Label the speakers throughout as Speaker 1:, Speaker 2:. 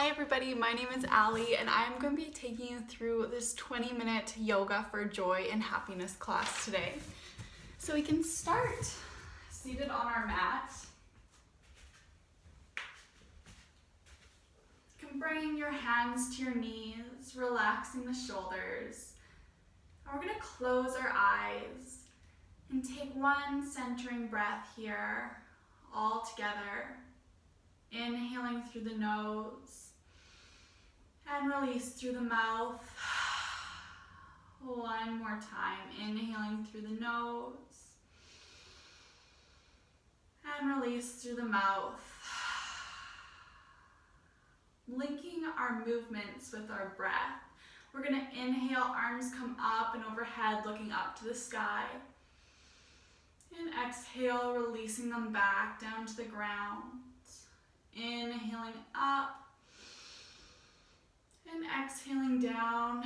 Speaker 1: Hi everybody, my name is Allie and I'm going to be taking you through this 20-minute yoga for joy and happiness class today. So we can start seated on our mat. You can bring your hands to your knees, relaxing the shoulders. And we're going to close our eyes and take one centering breath here, all together. Inhaling through the nose and release through the mouth. One more time, inhaling through the nose and release through the mouth. Linking our movements with our breath. We're going to inhale, arms come up and overhead, looking up to the sky. And exhale, releasing them back down to the ground. Inhaling up and exhaling down.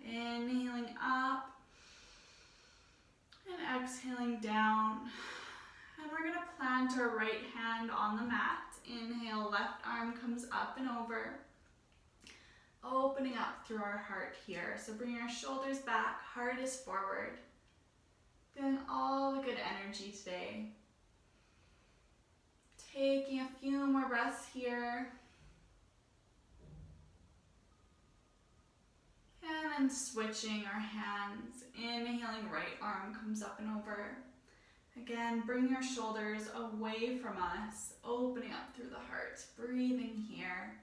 Speaker 1: Inhaling up and exhaling down. And we're going to plant our right hand on the mat. Inhale, left arm comes up and over. Opening up through our heart here. So bring your shoulders back, heart is forward. Feeling all the good energy today. Taking a few more breaths here. And then switching our hands. Inhaling, right arm comes up and over. Again, bring your shoulders away from us, opening up through the heart, breathing here.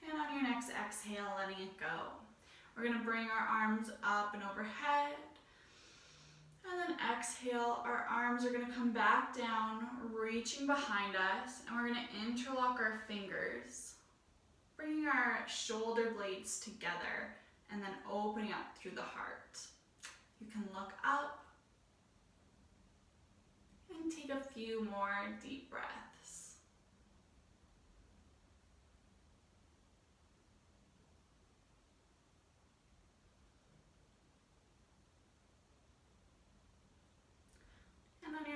Speaker 1: And on your next exhale, letting it go. We're going to bring our arms up and overhead. And then exhale, our arms are going to come back down, reaching behind us. And we're going to interlock our fingers, bringing our shoulder blades together, and then opening up through the heart. You can look up and take a few more deep breaths.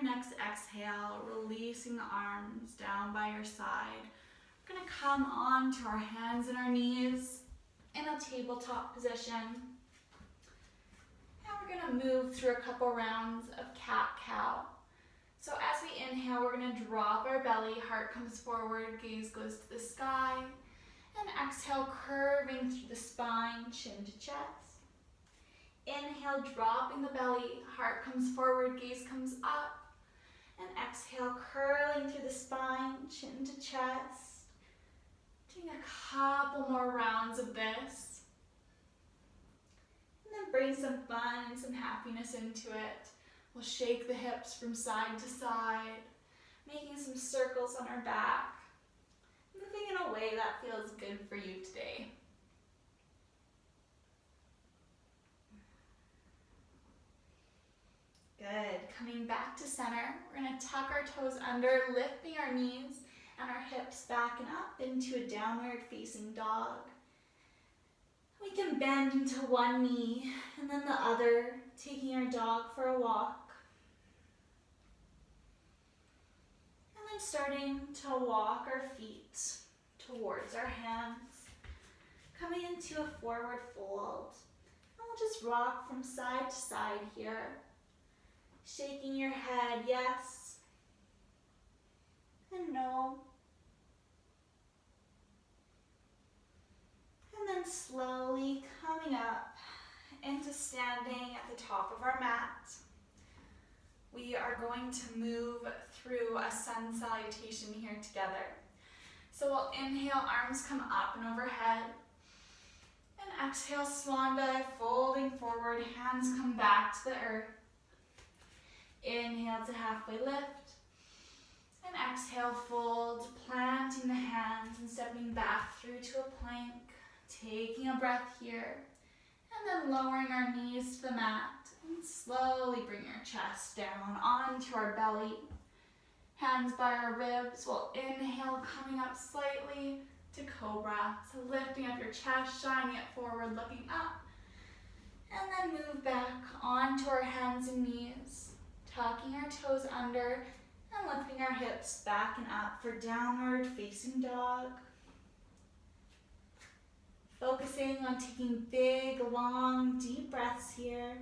Speaker 1: Next exhale, releasing the arms down by your side. We're going to come on to our hands and our knees in a tabletop position. And we're going to move through a couple rounds of cat-cow. So as we inhale, we're going to drop our belly, heart comes forward, gaze goes to the sky. And exhale, curving through the spine, chin to chest. Inhale, dropping the belly, heart comes forward, gaze comes up. And exhale, curling through the spine, chin to chest. Doing a couple more rounds of this. And then bring some fun and some happiness into it. We'll shake the hips from side to side, making some circles on our back. Moving in a way that feels good for you today. Good. Coming back to center, we're going to tuck our toes under, lifting our knees and our hips back and up into a downward facing dog. We can bend into one knee and then the other, taking our dog for a walk. And then starting to walk our feet towards our hands, coming into a forward fold. And we'll just rock from side to side here. Shaking your head, yes, and no. And then slowly coming up into standing at the top of our mat. We are going to move through a sun salutation here together. So we'll inhale, arms come up and overhead. And exhale, swan dive, folding forward, hands come back to the earth. Inhale to halfway lift, and exhale, fold, planting the hands and stepping back through to a plank, taking a breath here, and then lowering our knees to the mat, and slowly bring your chest down onto our belly, hands by our ribs. We'll inhale, coming up slightly to cobra, so lifting up your chest, shining it forward, looking up, and then then move back onto our hands and knees, tucking our toes under and lifting our hips back and up for downward facing dog. Focusing on taking big, long, deep breaths here.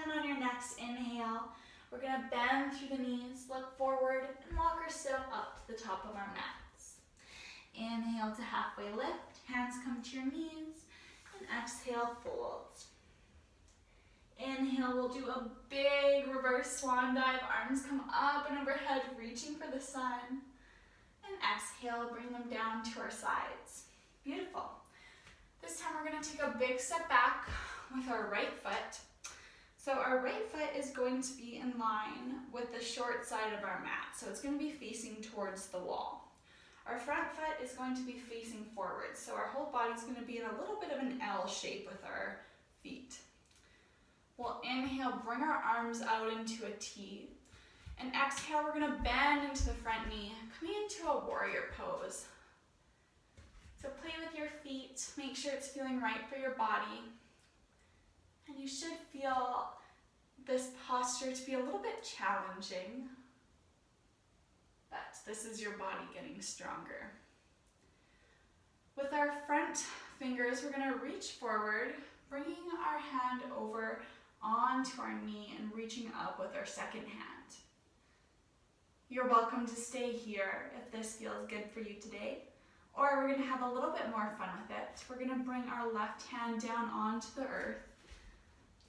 Speaker 1: And on your next inhale, we're going to bend through the knees, look forward, and walk ourselves up to the top of our mats. Inhale to halfway lift, hands come to your knees, and exhale, fold. Inhale, we'll do a big reverse swan dive, arms come up and overhead, reaching for the sun. And exhale, bring them down to our sides. Beautiful. This time we're going to take a big step back with our right foot. So our right foot is going to be in line with the short side of our mat. So it's going to be facing towards the wall. Our front foot is going to be facing forward. So our whole body is going to be in a little bit of an L shape with our feet. We'll inhale, bring our arms out into a T. And exhale, we're going to bend into the front knee, coming into a warrior pose. So play with your feet, make sure it's feeling right for your body. And you should feel this posture to be a little bit challenging, but this is your body getting stronger. With our front fingers, we're going to reach forward, bringing our hand over onto our knee and reaching up with our second hand. You're welcome to stay here if this feels good for you today, or we're going to have a little bit more fun with it. We're going to bring our left hand down onto the earth,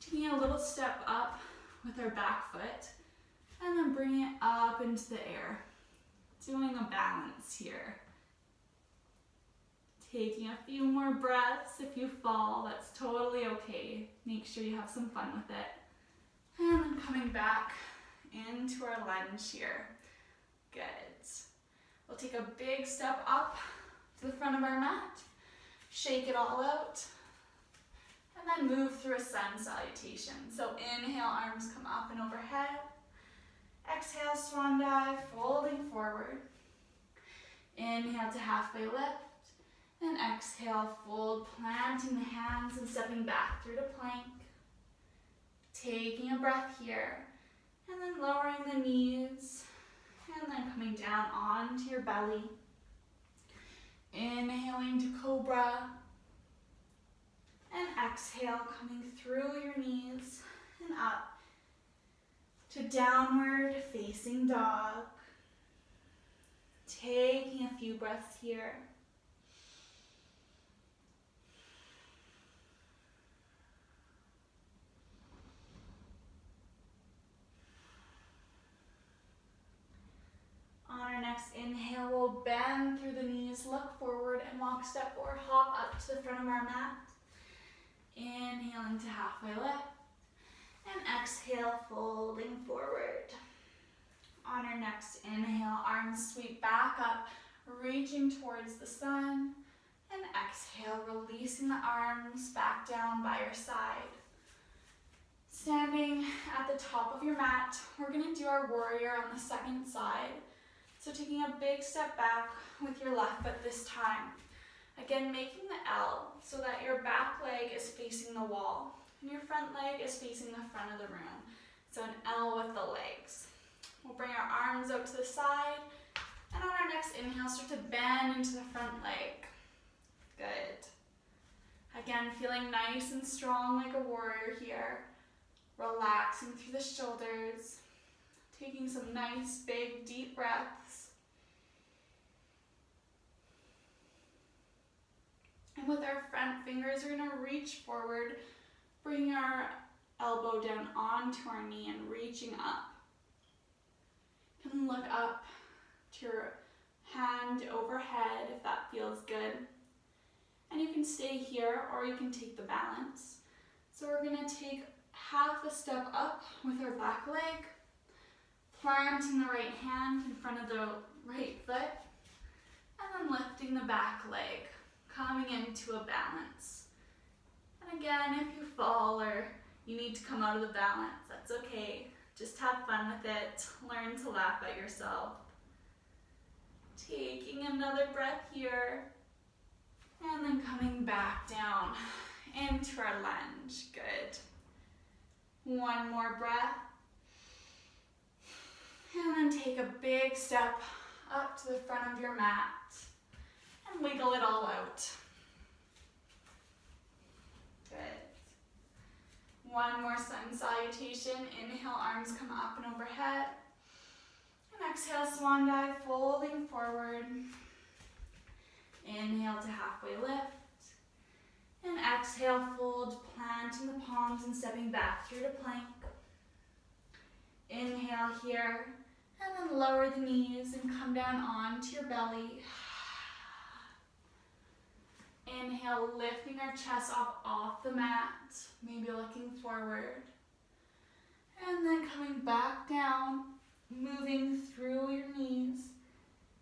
Speaker 1: taking a little step up with our back foot, and then bringing it up into the air. Doing a balance here. Taking a few more breaths. If you fall, that's totally okay. Make sure you have some fun with it. And then coming back into our lunge here. Good. We'll take a big step up to the front of our mat. Shake it all out. And then move through a sun salutation. So inhale, arms come up and overhead. Exhale, swan dive, folding forward. Inhale to halfway lift. And exhale, fold, planting the hands and stepping back through to plank. Taking a breath here. And then lowering the knees. And then coming down onto your belly. Inhaling to cobra. And exhale, coming through your knees and up to downward facing dog. Taking a few breaths here. On our next inhale, we'll bend through the knees, look forward, and walk step or hop up to the front of our mat. Inhaling to halfway lift, and exhale, folding forward. On our next inhale, arms sweep back up, reaching towards the sun, and exhale, releasing the arms back down by your side. Standing at the top of your mat, we're going to do our warrior on the second side. So taking a big step back with your left foot this time. Again, making the L so that your back leg is facing the wall and your front leg is facing the front of the room. So an L with the legs. We'll bring our arms out to the side, and on our next inhale, start to bend into the front leg. Good. Again, feeling nice and strong like a warrior here. Relaxing through the shoulders, taking some nice, big, deep breaths. And with our front fingers, we're going to reach forward, bring our elbow down onto our knee and reaching up. You can look up to your hand overhead if that feels good. And you can stay here or you can take the balance. So we're going to take half a step up with our back leg, planting the right hand in front of the right foot, and then lifting the back leg, coming into a balance. And again, if you fall or you need to come out of the balance, that's okay. Just have fun with it. Learn to laugh at yourself. Taking another breath here. And then coming back down into our lunge. Good. One more breath. And then take a big step up to the front of your mat and wiggle it all out. Good. One more sun salutation. Inhale, arms come up and overhead. And exhale, swan dive, folding forward. Inhale to halfway lift. And exhale, fold, planting the palms and stepping back through to plank. Inhale here. And then lower the knees and come down onto your belly. Inhale, lifting our chest off the mat, maybe looking forward. And then coming back down, moving through your knees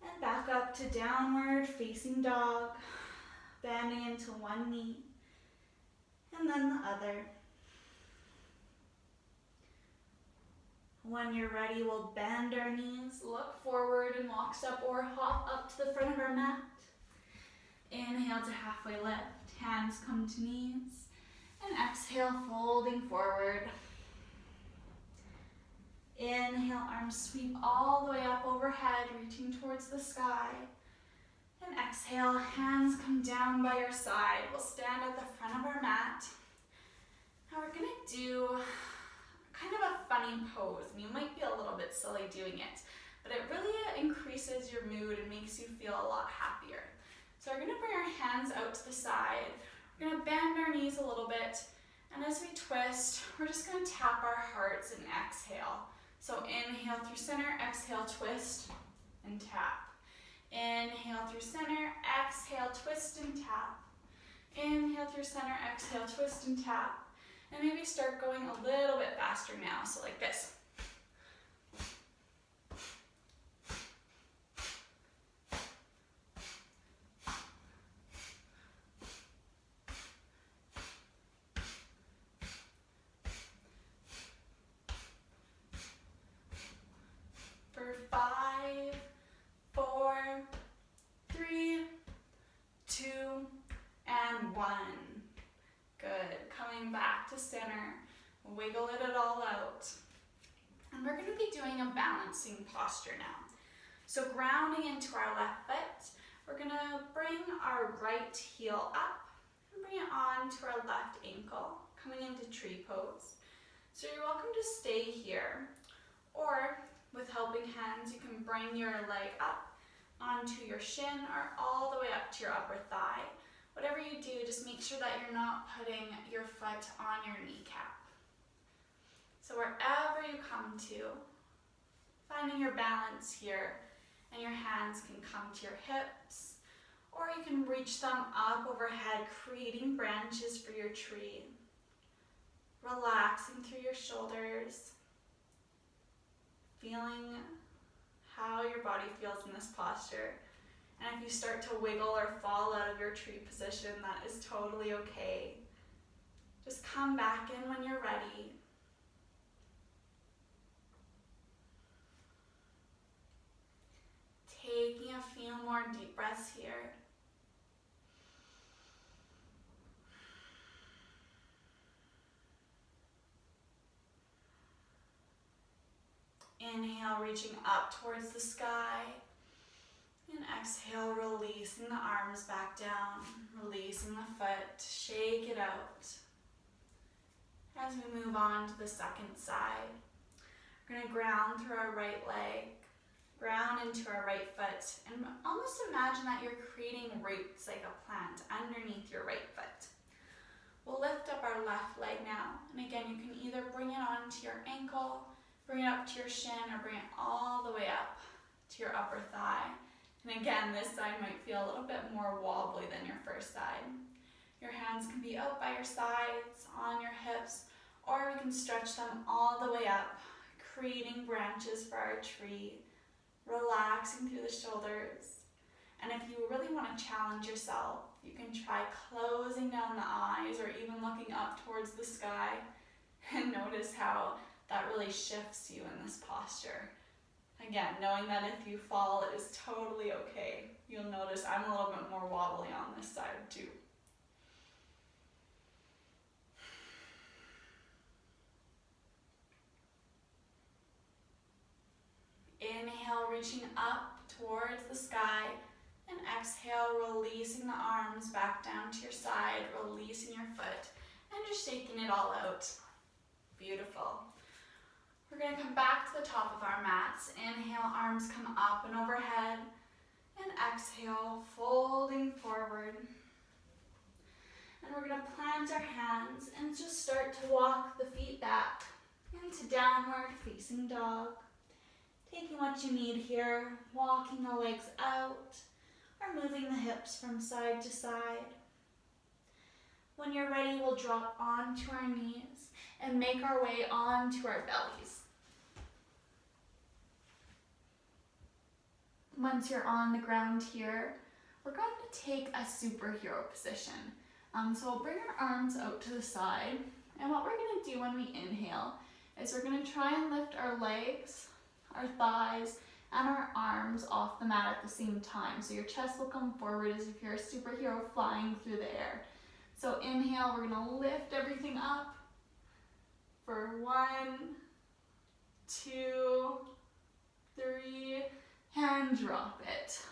Speaker 1: and back up to downward facing dog, bending into one knee and then the other. When you're ready, we'll bend our knees, look forward and walk step or hop up to the front of our mat. Inhale to halfway lift, hands come to knees, and exhale, folding forward. Inhale, arms sweep all the way up overhead, reaching towards the sky. And exhale, hands come down by your side. We'll stand at the front of our mat. Now we're gonna do kind of a funny pose, and you might be a little bit silly doing it, but it really increases your mood and makes you feel a lot happier. So we're gonna bring our hands out to the side. We're gonna bend our knees a little bit, and as we twist, we're just gonna tap our hearts and exhale. So inhale through center, exhale, twist, and tap. Inhale through center, exhale, twist and tap. Inhale through center, exhale, twist and tap. And maybe start going a little bit faster now, so like this. For 5, 4, 3, 2, and 1. Good. Coming back to center. Wiggle it all out. And we're going to be doing a balancing posture now. So grounding into our left foot, we're going to bring our right heel up and bring it on to our left ankle, coming into tree pose. So you're welcome to stay here, or with helping hands, you can bring your leg up onto your shin or all the way up to your upper thigh. Whatever you do, just make sure that you're not putting your foot on your kneecap. So wherever you come to, finding your balance here, and your hands can come to your hips, or you can reach them up overhead, creating branches for your tree. Relaxing through your shoulders, feeling how your body feels in this posture. And if you start to wiggle or fall out of your tree position, that is totally okay. Just come back in when you're ready. Taking a few more deep breaths here. Inhale, reaching up towards the sky. And exhale, releasing the arms back down, releasing the foot, shake it out. As we move on to the second side, we're going to ground through our right leg, ground into our right foot, and almost imagine that you're creating roots like a plant underneath your right foot. We'll lift up our left leg now, and again, you can either bring it onto your ankle, bring it up to your shin, or bring it all the way up to your upper thigh. And again, this side might feel a little bit more wobbly than your first side. Your hands can be out by your sides, on your hips, or we can stretch them all the way up, creating branches for our tree, relaxing through the shoulders. And if you really want to challenge yourself, you can try closing down the eyes or even looking up towards the sky, and notice how that really shifts you in this posture. Again, knowing that if you fall, it is totally okay. You'll notice I'm a little bit more wobbly on this side too. Inhale, reaching up towards the sky, and exhale, releasing the arms back down to your side, releasing your foot, and just shaking it all out. Beautiful. We're going to come back to the top of our mats. Inhale, arms come up and overhead, and exhale, folding forward. And we're going to plant our hands and just start to walk the feet back into downward facing dog. Taking what you need here, walking the legs out, or moving the hips from side to side. When you're ready, we'll drop onto our knees and make our way onto our bellies. Once you're on the ground here, we're going to take a superhero position. So we'll bring our arms out to the side, and what we're going to do when we inhale is we're going to try and lift our legs, our thighs, and our arms off the mat at the same time. So your chest will come forward as if you're a superhero flying through the air. So inhale, we're gonna lift everything up for 1, 2, 3, and drop it.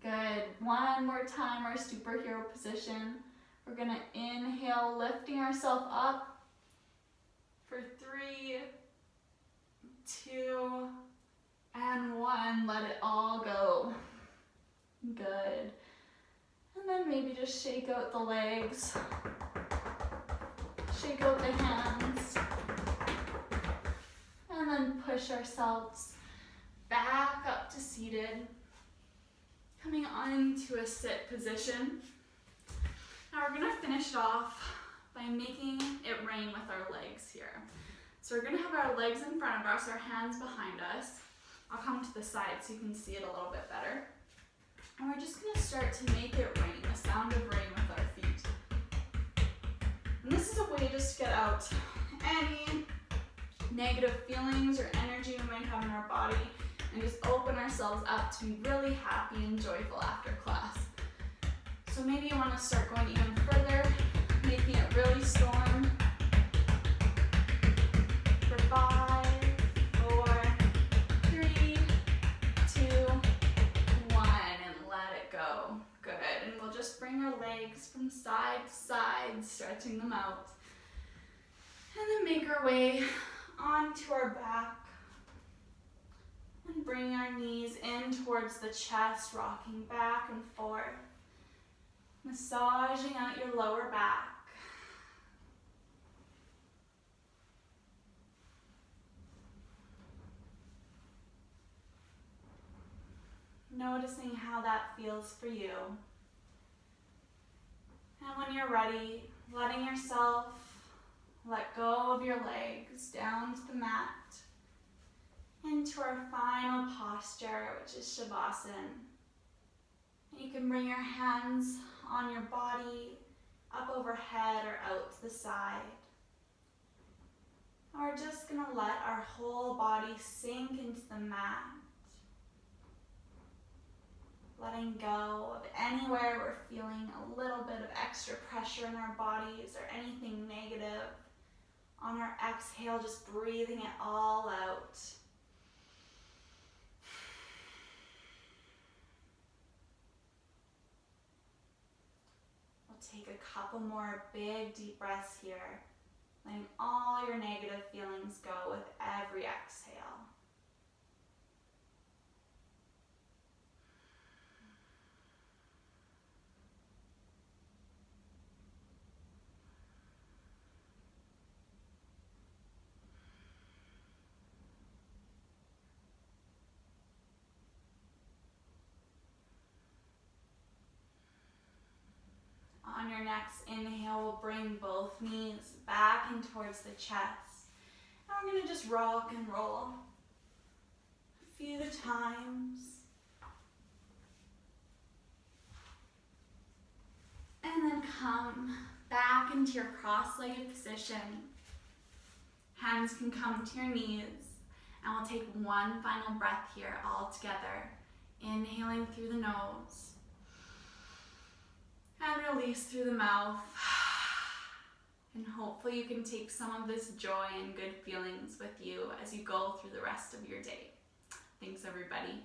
Speaker 1: Good, one more time, our superhero position. We're gonna inhale, lifting ourselves up for 3, 2, and 1. Let it all go. Good. And then maybe just shake out the legs. Shake out the hands. And then push ourselves back up to seated. Coming on to a sit position. Now we're gonna finish it off by making it rain with our legs here. So we're gonna have our legs in front of us, our hands behind us. I'll come to the side so you can see it a little bit better. And we're just gonna start to make it rain, the sound of rain with our feet. And this is a way just to get out any negative feelings or energy we might have in our body and just open ourselves up to be really happy and joyful after class. So maybe you wanna start going even further, making it really storm. For 5, 4, 3, 2, 1, and let it go. Good, and we'll just bring our legs from side to side, stretching them out. And then make our way onto our back. And bring our knees in towards the chest, rocking back and forth. Massaging out your lower back. Noticing how that feels for you. And when you're ready, letting yourself let go of your legs down to the mat into our final posture, which is Shavasana. You can bring your hands on your body, up overhead or out to the side. And we're just going to let our whole body sink into the mat. Letting go of anywhere we're feeling a little bit of extra pressure in our bodies or anything negative. On our exhale, just breathing it all out. We'll take a couple more big deep breaths here, letting all your negative feelings go with every exhale. On your next inhale, we'll bring both knees back in towards the chest. And we're going to just rock and roll a few times. And then come back into your cross-legged position. Hands can come to your knees. And we'll take one final breath here all together. Inhaling through the nose. And release through the mouth. And hopefully you can take some of this joy and good feelings with you as you go through the rest of your day. Thanks, everybody.